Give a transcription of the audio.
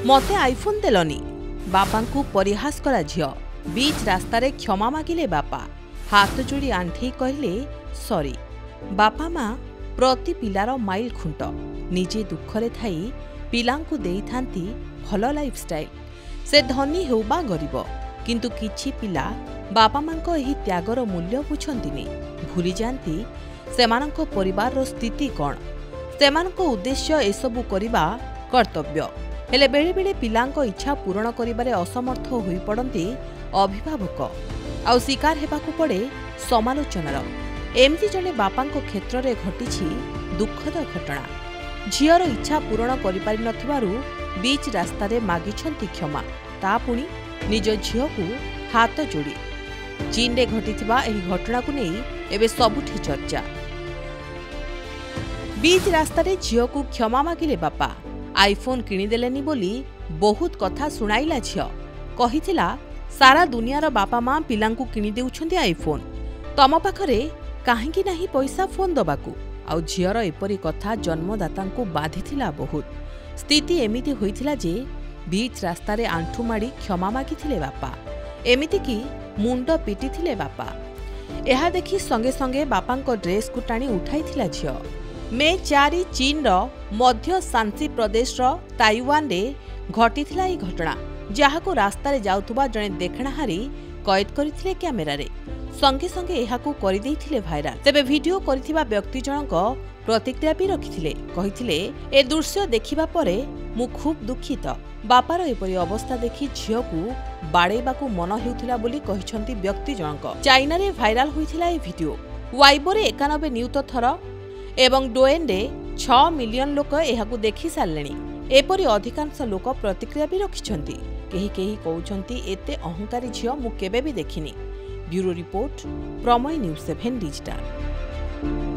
मते आईफोन देलनी बापा को परिहास करा झियो बीच रास्ता रे क्षमा मागिले बापा हाथ जोड़ी आंठी कहले सॉरी। बापा माँ प्रति पिलार माइल खुंट निजे दुखरे थाई पिलांकु देई थांती भल लाइफस्टाइल। से धनी हेउ बा गरीब किंतु किछि पिला बापा मांको एही त्यागर मूल्य बुझंतिनी भूली जांती सेमानंको परिवार रो स्थिति कोन सेमानंको उद्देश्य एसबु करिबा कर्तव्य हेले बेले बेले पिलांको इच्छा पूरण करिबारे असमर्थ होई पड़ंती अभिभावक आउ शिकार हेबाकु पड़े समालोचनार। एमती जने बापांको क्षेत्र रे घटिछि दुखद घटना। झियर इच्छा पूरण करि पारि नथिबारु बीच रास्ता रे मागिछंती क्षमा ता पुणी निज झियकु हाथ जोड़ी। चीन रे घटिथिबा एही घटना को नै एबे सबुठी चर्चा। बीच रास्ता रे झियकु क्षमा मागिले बापा आईफोन किणीदेलेनी बोली बहुत कथा सुनाइला झिय कहिथिला सारा दुनियार बापा माँ पिलांकु किणी देउछंती आईफोन तम पाखरे काहेकि नाही पैसा फोन दबाकू आउ झियर एपरी कथा जन्मदातांकु बाधिथिला बहुत। स्थिति एमिति होइथिला जे बीच रास्ता रे आंठू माड़ी क्षमा मागिथिले बापा एमिति कि मुंड पिटिथिले बापा। एहा देखि संगे संगे बापांको ड्रेस को टाणी उठाइथिला झिय। मे 4 चीन रो मध्य शांसी प्रदेश रो ताइवान रे घटिथिला ई घटना जहाको रास्ता रे जाउथुबा जणे देखणाहारी कैद करिथिले कैमेरा रे संगे संगे एहाकू करि देइथिले भाइराल। तेबे वीडियो करिथिबा व्यक्ति जनक प्रतिक्रिया भी रखिथिले कहिथिले ए दृश्य देखिबा परे मु खूब दुखित बापार एपरि अवस्था देखि झियकू बाड़ेबाकू मन हेउथिला बोली कहिसंती व्यक्ति जनक। चाइना रे भाइराल होइथिला ए वीडियो वाइबो रे 91 नियुत थर एवं डोएन रे 6 मिलियन लोक एहाकू देखि सारलेनी एपरि अधिकांश लोक प्रतिक्रिया भी रखिसंती। केही केही कहउछंती एते अहंकारी झियो मु केबे भी देखिनी। Bureau report Pramey news 7 digital.